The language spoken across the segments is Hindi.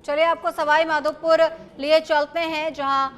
चलिए आपको सवाई माधोपुर लिए चलते हैं, जहां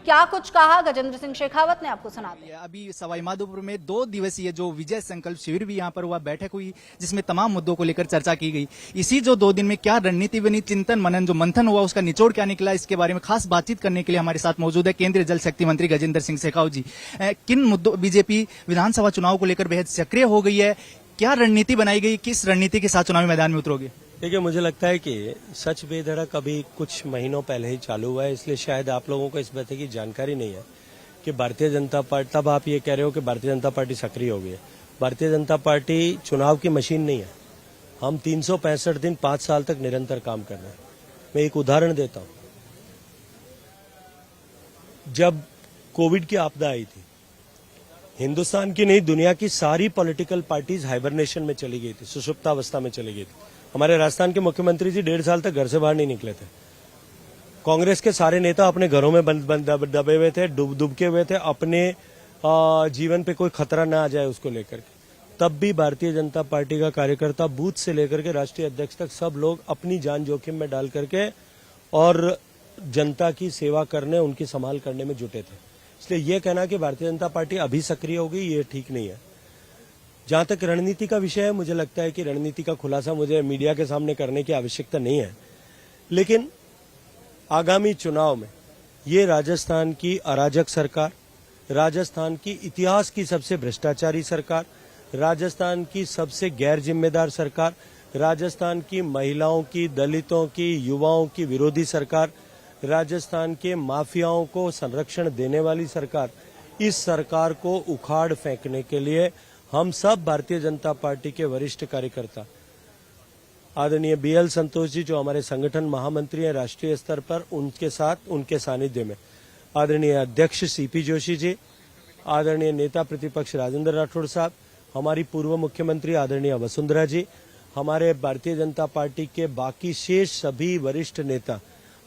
क्या कुछ कहा गजेंद्र सिंह शेखावत ने, आपको सुनाते हैं। अभी सवाई माधोपुर में 2 दिवसीय जो विजय संकल्प शिविर भी यहाँ पर हुआ, बैठक हुई जिसमें तमाम मुद्दों को लेकर चर्चा की गई। इसी जो 2 दिन में क्या रणनीति बनी, चिंतन मनन जो मंथन हुआ उसका निचोड़ क्या निकला, इसके बारे में खास बातचीत करने के लिए हमारे साथ मौजूद है केंद्रीय जल शक्ति मंत्री गजेंद्र सिंह शेखावत जी। किन मुद्दों बीजेपी विधानसभा चुनाव को लेकर बेहद सक्रिय हो गई है, क्या रणनीति बनाई गई, किस रणनीति के साथ चुनावी मैदान में उतरोगे? देखिए, मुझे लगता है कि सच बेधड़क अभी कुछ महीनों पहले ही चालू हुआ है, इसलिए शायद आप लोगों को इस बात की जानकारी नहीं है कि भारतीय जनता पार्टी, तब आप ये कह रहे हो कि भारतीय जनता पार्टी सक्रिय हो गई है। भारतीय जनता पार्टी चुनाव की मशीन नहीं है। हम 365 दिन 5 साल तक निरंतर काम कर रहे हैं। मैं एक उदाहरण देता हूं। जब कोविड की आपदा आई थी, हिंदुस्तान की नहीं दुनिया की सारी पॉलिटिकल पार्टीज हाइबरनेशन में चली गई थी, सुषुप्तावस्था में चली गई थी। हमारे राजस्थान के मुख्यमंत्री जी 1.5 साल तक घर से बाहर नहीं निकले थे। कांग्रेस के सारे नेता अपने घरों में दबे हुए थे, डुबके हुए थे, अपने जीवन पे कोई खतरा ना आ जाए उसको लेकर के। तब भी भारतीय जनता पार्टी का कार्यकर्ता बूथ से लेकर के राष्ट्रीय अध्यक्ष तक सब लोग अपनी जान जोखिम में डाल करके और जनता की सेवा करने, उनकी संभाल करने में जुटे थे। इसलिए यह कहना कि भारतीय जनता पार्टी अभी सक्रिय हो गई, ये ठीक नहीं है। जहां तक रणनीति का विषय है, मुझे लगता है कि रणनीति का खुलासा मुझे मीडिया के सामने करने की आवश्यकता नहीं है, लेकिन आगामी चुनाव में ये राजस्थान की अराजक सरकार, राजस्थान की इतिहास की सबसे भ्रष्टाचारी सरकार, राजस्थान की सबसे गैर जिम्मेदार सरकार, राजस्थान की महिलाओं की, दलितों की, युवाओं की विरोधी सरकार, राजस्थान के माफियाओं को संरक्षण देने वाली सरकार, इस सरकार को उखाड़ फेंकने के लिए हम सब भारतीय जनता पार्टी के वरिष्ठ कार्यकर्ता, आदरणीय बीएल संतोष जी जो हमारे संगठन महामंत्री हैं राष्ट्रीय स्तर पर, उनके साथ, उनके सानिध्य में आदरणीय अध्यक्ष सीपी जोशी जी, आदरणीय नेता प्रतिपक्ष राजेंद्र राठौड़ साहब, हमारी पूर्व मुख्यमंत्री आदरणीय वसुंधरा जी, हमारे भारतीय जनता पार्टी के बाकी शेष सभी वरिष्ठ नेता,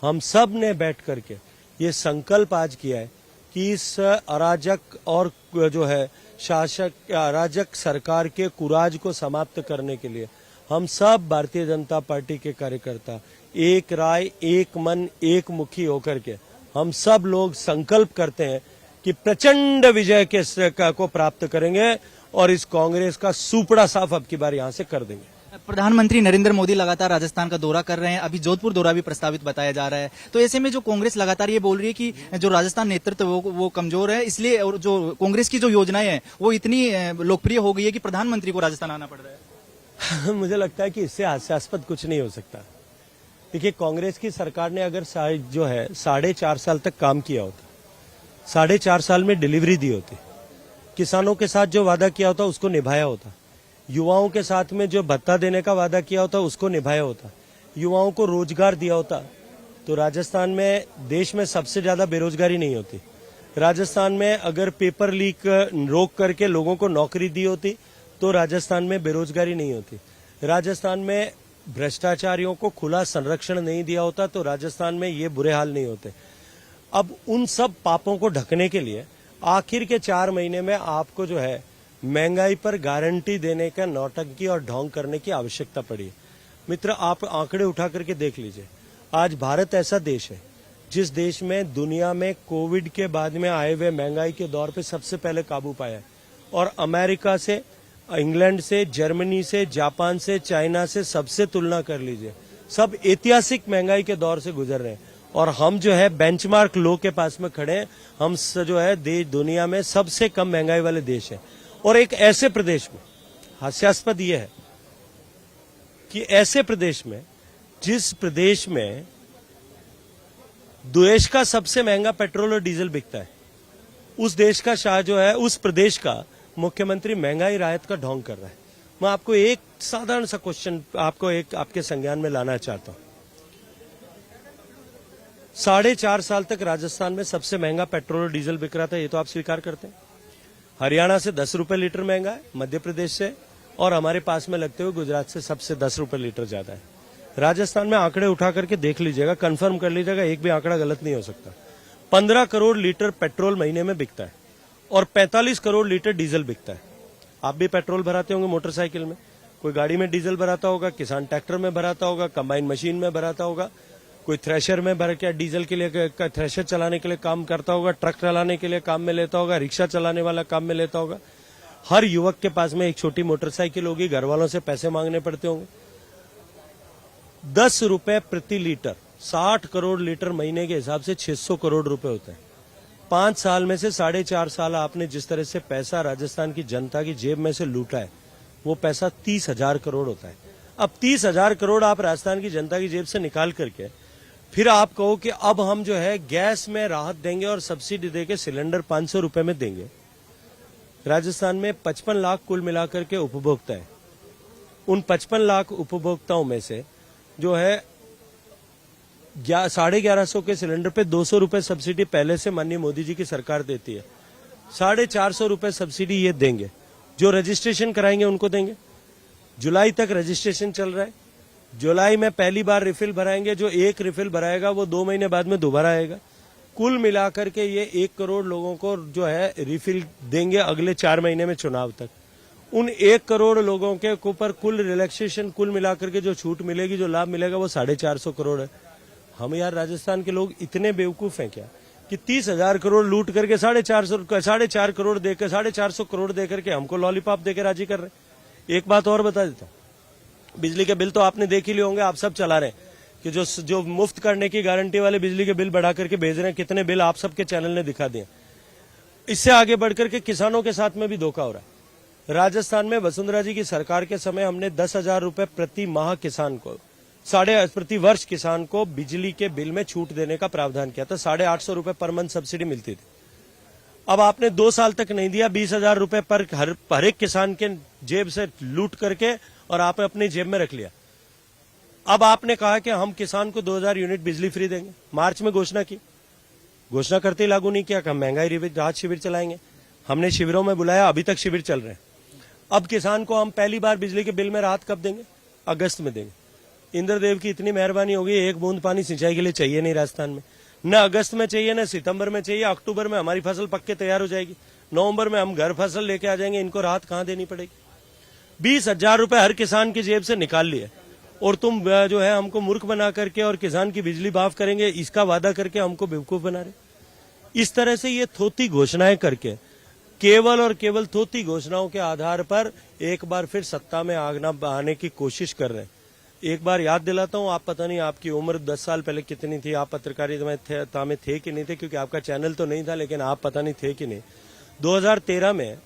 हम सब ने बैठ करके ये संकल्प आज किया है कि इस अराजक और जो है शासक अराजक सरकार के कुराज को समाप्त करने के लिए हम सब भारतीय जनता पार्टी के कार्यकर्ता एक राय, एक मन, एक मुखी होकर के हम सब लोग संकल्प करते हैं कि प्रचंड विजय को प्राप्त करेंगे और इस कांग्रेस का सुपड़ा साफ अब की बार यहां से कर देंगे। प्रधानमंत्री नरेंद्र मोदी लगातार राजस्थान का दौरा कर रहे हैं, अभी जोधपुर दौरा भी प्रस्तावित बताया जा रहा है। तो ऐसे में जो कांग्रेस लगातार ये बोल रही है कि जो राजस्थान नेतृत्व वो कमजोर है, इसलिए और जो कांग्रेस की जो योजनाएं हैं वो इतनी लोकप्रिय हो गई है कि प्रधानमंत्री को राजस्थान आना पड़ रहा है। मुझे लगता है कि इससे हास्यास्पद कुछ नहीं हो सकता। देखिए, कांग्रेस की सरकार ने अगर जो है 4.5 साल तक काम किया होता, 4.5 साल में डिलीवरी दी होती, किसानों के साथ जो वादा किया होता उसको निभाया होता, युवाओं के साथ में जो भत्ता देने का वादा किया होता उसको निभाया होता, युवाओं को रोजगार दिया होता, तो राजस्थान में देश में सबसे ज्यादा बेरोजगारी नहीं होती। राजस्थान में अगर पेपर लीक रोक करके लोगों को नौकरी दी होती तो राजस्थान में बेरोजगारी नहीं होती। राजस्थान में भ्रष्टाचारियों को खुला संरक्षण नहीं दिया होता तो राजस्थान में ये बुरे हाल नहीं होते। अब उन सब पापों को ढकने के लिए आखिर के 4 महीने में आपको जो है महंगाई पर गारंटी देने का नौटंकी और ढोंग करने की आवश्यकता पड़ी। मित्र, आप आंकड़े उठा करके देख लीजिए। आज भारत ऐसा देश है जिस देश में दुनिया में कोविड के बाद में आए हुए महंगाई के दौर पे सबसे पहले काबू पाया है, और अमेरिका से, इंग्लैंड से, जर्मनी से, जापान से, चाइना से सबसे तुलना कर लीजिए, सब ऐतिहासिक महंगाई के दौर से गुजर रहे हैं और हम जो है बेंचमार्क लो के पास में खड़े हैं। हम जो है दुनिया में सबसे कम महंगाई वाले देश है। और एक ऐसे प्रदेश में, हास्यास्पद यह है कि ऐसे प्रदेश में, जिस प्रदेश में देश का सबसे महंगा पेट्रोल और डीजल बिकता है, उस देश का शाह जो है, उस प्रदेश का मुख्यमंत्री महंगाई राहत का ढोंग कर रहा है। मैं आपको एक साधारण सा क्वेश्चन आपके संज्ञान में लाना चाहता हूं। 4.5 साल तक राजस्थान में सबसे महंगा पेट्रोल और डीजल बिक रहा था, ये तो आप स्वीकार करते हैं। हरियाणा से 10 रुपए लीटर महंगा है, मध्य प्रदेश से, और हमारे पास में लगते हुए गुजरात से सबसे 10 रुपए लीटर ज्यादा है। राजस्थान में आंकड़े उठा करके देख लीजिएगा, कंफर्म कर लीजिएगा, एक भी आंकड़ा गलत नहीं हो सकता। 15 करोड़ लीटर पेट्रोल महीने में बिकता है और 45 करोड़ लीटर डीजल बिकता है। आप भी पेट्रोल भराते होंगे मोटरसाइकिल में, कोई गाड़ी में डीजल भराता होगा, किसान ट्रैक्टर में भराता होगा, कंबाइन मशीन में भराता होगा, कोई थ्रेशर में भर के डीजल के लिए थ्रेशर चलाने के लिए काम करता होगा, ट्रक चलाने के लिए काम में लेता होगा, रिक्शा चलाने वाला काम में लेता होगा। हर युवक के पास में एक छोटी मोटरसाइकिल होगी, घर वालों से पैसे मांगने पड़ते होंगे। 10 रुपए प्रति लीटर, 60 करोड़ लीटर महीने के हिसाब से 600 करोड़ रुपए होते हैं। 5 साल में से 4.5 साल आपने जिस तरह से पैसा राजस्थान की जनता की जेब में से लूटा है, वो पैसा 30,000 करोड़ होता है। अब 30,000 करोड़ आप राजस्थान की जनता की जेब से निकाल करके फिर आप कहो कि अब हम जो है गैस में राहत देंगे और सब्सिडी देके सिलेंडर 500 रुपए में देंगे। राजस्थान में 55 लाख कुल मिलाकर के उपभोक्ता है। उन 55 लाख उपभोक्ताओं में से जो है 1150 के सिलेंडर पे 200 रुपए सब्सिडी पहले से माननीय मोदी जी की सरकार देती है। 450 रुपए सब्सिडी ये देंगे। जो रजिस्ट्रेशन कराएंगे उनको देंगे। जुलाई तक रजिस्ट्रेशन चल रहा है। जुलाई में पहली बार रिफिल भराएंगे। जो एक रिफिल भराएगा वो 2 महीने बाद में दोबारा आएगा। कुल मिलाकर के ये 1 करोड़ लोगों को जो है रिफिल देंगे अगले 4 महीने में चुनाव तक। उन 1 करोड़ लोगों के ऊपर कुल रिलैक्सेशन कुल मिलाकर के जो छूट मिलेगी, जो लाभ मिलेगा वो 450 करोड़ है। हम यार राजस्थान के लोग इतने बेवकूफ हैं क्या कि 30,000 करोड़ लूट करके 4.5 करोड़ देकर 450 करोड़ देकर के हमको लॉलीपॉप देकर राजी कर रहे हैं। एक बात और बता देता हूं, बिजली के बिल तो आपने देख ही लिए होंगे, आप सब चला रहे हैं कि जो मुफ्त करने की गारंटी वाले बिजली के बिल बढ़ा करके भेज रहे हैं। कितने बिल आप सबके चैनल ने दिखा दिए। इससे आगे बढ़कर के किसानों के साथ में भी धोखा हो रहा है। राजस्थान में वसुंधरा जी की सरकार के समय हमने 10,000 रुपए प्रति माह किसान को, प्रति वर्ष किसान को बिजली के बिल में छूट देने का प्रावधान किया था। 850 रुपए पर मंथ सब्सिडी मिलती थी। अब आपने 2 साल तक नहीं दिया। 20,000 रुपए पर हर एक किसान के जेब से लूट करके और आपने अपनी जेब में रख लिया। अब आपने कहा कि हम किसान को 2,000 यूनिट बिजली फ्री देंगे। मार्च में घोषणा की, घोषणा करते ही लागू नहीं किया कि हम महंगाई राहत शिविर चलाएंगे। हमने शिविरों में बुलाया, अभी तक शिविर चल रहे हैं। अब किसान को हम पहली बार बिजली के बिल में राहत कब देंगे? अगस्त में देंगे। इंद्रदेव की इतनी मेहरबानी होगी, एक बूंद पानी सिंचाई के लिए चाहिए नहीं राजस्थान में। न अगस्त में चाहिए, न सितंबर में चाहिए। अक्टूबर में हमारी फसल पक के तैयार हो जाएगी। नवंबर में हम घर फसल लेके आ जाएंगे। इनको राहत कहां देनी पड़ेगी? 20,000 रुपए हर किसान की जेब से निकाल लिए और तुम जो है हमको मूर्ख बना करके और किसान की बिजली माफ करेंगे इसका वादा करके हमको बेवकूफ बना रहे। इस तरह से ये थोती घोषणाएं करके, केवल और केवल थोती घोषणाओं के आधार पर एक बार फिर सत्ता में आने की कोशिश कर रहे हैं। एक बार याद दिलाता हूं, आप पता नहीं आपकी उम्र 10 साल पहले कितनी थी, आप पत्रकारिता में थे कि नहीं थे, क्योंकि आपका चैनल तो नहीं था, लेकिन आप पता नहीं थे कि नहीं। 2013 में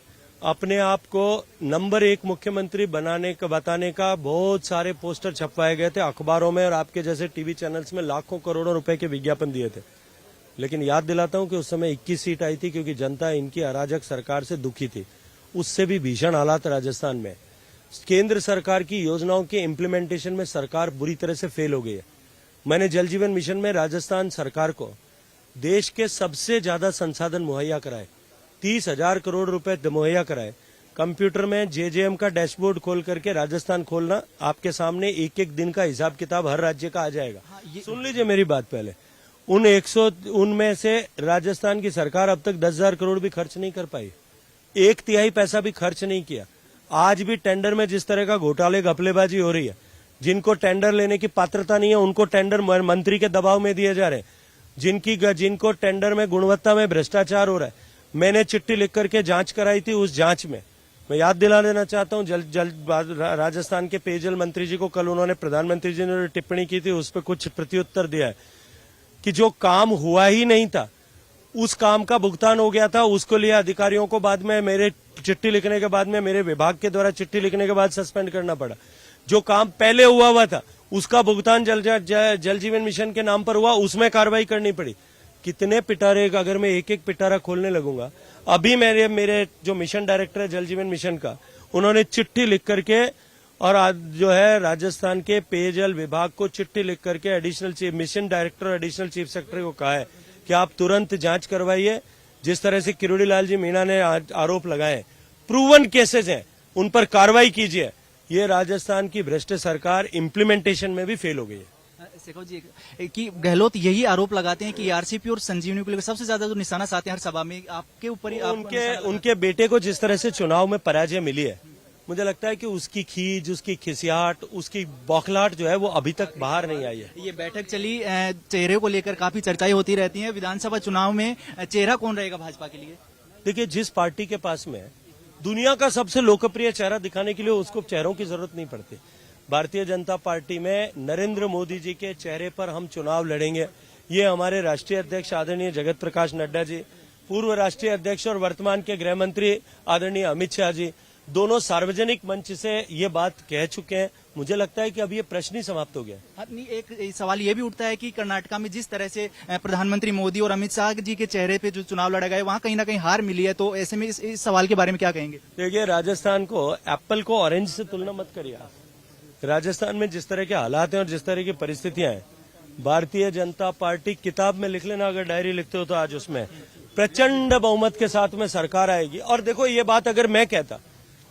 अपने आप को नंबर 1 मुख्यमंत्री बताने का बहुत सारे पोस्टर छपवाए गए थे अखबारों में और आपके जैसे टीवी चैनल्स में लाखों करोड़ों रुपए के विज्ञापन दिए थे। लेकिन याद दिलाता हूं कि उस समय 21 सीट आई थी, क्योंकि जनता इनकी अराजक सरकार से दुखी थी। उससे भी भीषण हालात राजस्थान में। केंद्र सरकार की योजनाओं के इम्प्लीमेंटेशन में सरकार बुरी तरह से फेल हो गई है। मैंने जल जीवन मिशन में राजस्थान सरकार को देश के सबसे ज्यादा संसाधन मुहैया कराए, 30,000 करोड़ रुपए मुहैया कराए। कंप्यूटर में जेजेएम का डैशबोर्ड खोल करके राजस्थान खोलना, आपके सामने एक एक दिन का हिसाब किताब हर राज्य का आ जाएगा। सुन लीजिए मेरी बात पहले। उनमें से राजस्थान की सरकार अब तक 10,000 करोड़ भी खर्च नहीं कर पाई। 1/3 पैसा भी खर्च नहीं किया। आज भी टेंडर में जिस तरह का घोटाले घपलेबाजी हो रही है, जिनको टेंडर लेने की पात्रता नहीं है उनको टेंडर मंत्री के दबाव में दिए जा रहे हैं। जिनको टेंडर में गुणवत्ता में भ्रष्टाचार हो रहा है, मैंने चिट्ठी लिख करके जांच कराई थी। उस जांच में मैं याद दिला देना चाहता हूं, राजस्थान के पेयजल मंत्री जी को कल उन्होंने प्रधानमंत्री जी ने टिप्पणी की थी, उस पर कुछ प्रत्युत्तर दिया है कि जो काम हुआ ही नहीं था उस काम का भुगतान हो गया था, उसको लिए अधिकारियों को बाद में मेरे चिट्ठी लिखने के बाद में, मेरे विभाग के द्वारा चिट्ठी लिखने के बाद सस्पेंड करना पड़ा। जो काम पहले हुआ था उसका भुगतान जल जीवन मिशन के नाम पर हुआ, उसमें कार्रवाई करनी पड़ी। कितने पिटारे, अगर मैं एक एक पिटारा खोलने लगूंगा। अभी मेरे जो मिशन डायरेक्टर है जल जीवन मिशन का, उन्होंने चिट्ठी लिख करके और आज जो है राजस्थान के पेयजल विभाग को चिट्ठी लिख करके एडिशनल चीफ मिशन डायरेक्टर और एडिशनल चीफ सेक्रेटरी को कहा है कि आप तुरंत जांच करवाइए। जिस तरह से किरोड़ी लाल जी मीणा ने आरोप लगाए, प्रूवन केसेस हैं, उन पर कार्रवाई कीजिए। ये राजस्थान की भ्रष्ट सरकार इम्प्लीमेंटेशन में भी फेल हो गई है। शेखव जी कि गहलोत यही आरोप लगाते हैं कि आरसीपी और संजीवनी को लेकर सबसे ज्यादा जो निशाना साधते हैं हर सभा में आपके ऊपर ही। उनके बेटे को जिस तरह से चुनाव में पराजय मिली है, मुझे लगता है कि उसकी खीज, उसकी खिसियाहट, उसकी बौखलाहट जो है वो अभी तक बाहर नहीं आई है। ये बैठक चली, चेहरे को लेकर काफी चर्चाएं होती रहती हैं। विधानसभा चुनाव में चेहरा कौन रहेगा भाजपा के लिए? देखिए, जिस पार्टी के पास में दुनिया का सबसे लोकप्रिय चेहरा दिखाने के लिए उसको चेहरों की जरूरत नहीं पड़ती। भारतीय जनता पार्टी में नरेंद्र मोदी जी के चेहरे पर हम चुनाव लड़ेंगे। ये हमारे राष्ट्रीय अध्यक्ष आदरणीय जगत प्रकाश नड्डा जी, पूर्व राष्ट्रीय अध्यक्ष और वर्तमान के गृह मंत्री आदरणीय अमित शाह जी, दोनों सार्वजनिक मंच से ये बात कह चुके हैं। मुझे लगता है कि अब ये प्रश्न ही समाप्त हो गया। एक सवाल ये भी उठता है कि कर्नाटका में जिस तरह से प्रधानमंत्री मोदी और अमित शाह जी के चेहरे पे जो चुनाव लड़ा गया, वहां कहीं ना कहीं हार मिली है, तो ऐसे में इस सवाल के बारे में क्या कहेंगे? देखिए, राजस्थान को एप्पल को ऑरेंज से तुलना मत करिए आप। राजस्थान में जिस तरह के हालात हैं और जिस तरह की परिस्थितियां हैं, भारतीय जनता पार्टी, किताब में लिख लेना, अगर डायरी लिखते हो तो आज उसमें प्रचंड बहुमत के साथ में सरकार आएगी। और देखो, ये बात अगर मैं कहता,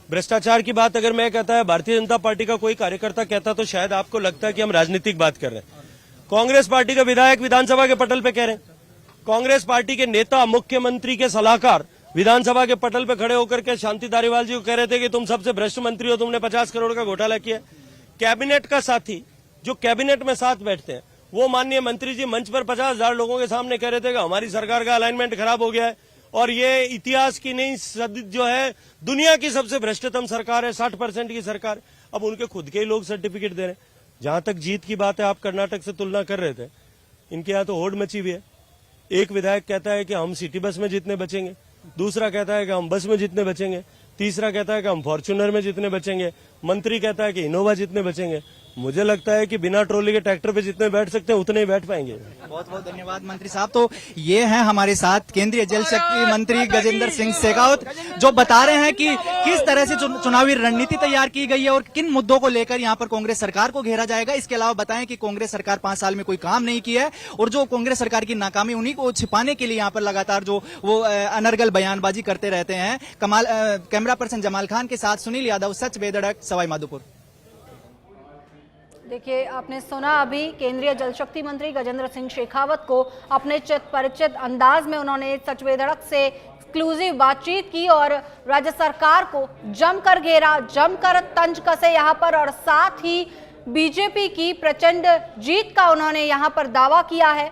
भ्रष्टाचार की बात अगर मैं कहता है, भारतीय जनता पार्टी का कोई कार्यकर्ता कहता, तो शायद आपको लगता है कि हम राजनीतिक बात कर रहे हैं। कांग्रेस पार्टी के विधायक विधानसभा के पटल पे कह रहे हैं, कांग्रेस पार्टी के नेता, मुख्यमंत्री के सलाहकार विधानसभा के पटल पे खड़े होकर के शांति धारीवाल जी को कह रहे थे कि तुम सबसे भ्रष्ट मंत्री हो, तुमने 50 करोड़ का घोटाला किया। कैबिनेट का साथी, जो कैबिनेट में साथ बैठते हैं, वो माननीय मंत्री जी मंच पर 50,000 लोगों के सामने कह रहे थे कि हमारी सरकार का अलाइनमेंट खराब हो गया है और ये इतिहास की नहीं, जो है दुनिया की सबसे भ्रष्टतम सरकार है, 60% की सरकार। अब उनके खुद के ही लोग सर्टिफिकेट दे रहे हैं। जहां तक जीत की बात है, आप कर्नाटक से तुलना कर रहे थे, इनके यहाँ तो होड़ मची हुई है। एक विधायक कहता है कि हम सिटी बस में जितने बचेंगे, दूसरा कहता है कि हम बस में जितने बचेंगे, तीसरा कहता है कि हम फॉर्च्यूनर में जितने बचेंगे, मंत्री कहता है कि इनोवा जितने बचेंगे। मुझे लगता है कि बिना ट्रॉली के ट्रैक्टर पे जितने बैठ सकते हैं उतने ही बैठ पाएंगे। बहुत बहुत धन्यवाद मंत्री साहब। तो ये हैं हमारे साथ केंद्रीय जल शक्ति मंत्री गजेंद्र सिंह शेखावत, जो बता रहे हैं कि किस तरह से चुनावी रणनीति तैयार की गई है और किन मुद्दों को लेकर यहाँ पर कांग्रेस सरकार को घेरा जाएगा। इसके अलावा बताएं कि कांग्रेस सरकार 5 साल में कोई काम नहीं किया है और जो कांग्रेस सरकार की नाकामी, उन्हीं को छिपाने के लिए यहाँ पर लगातार जो वो अनर्गल बयानबाजी करते रहते हैं। कैमरा पर्सन जमाल खान के साथ सुनील यादव, सच बेधड़क, सवाई माधोपुर। देखिए, आपने सुना अभी केंद्रीय जल शक्ति मंत्री गजेंद्र सिंह शेखावत को अपने चित परिचित अंदाज में उन्होंने सच बेधड़क से एक्सक्लूसिव बातचीत की और राज्य सरकार को जमकर घेरा, जमकर तंज कसे यहाँ पर, और साथ ही बीजेपी की प्रचंड जीत का उन्होंने यहाँ पर दावा किया है।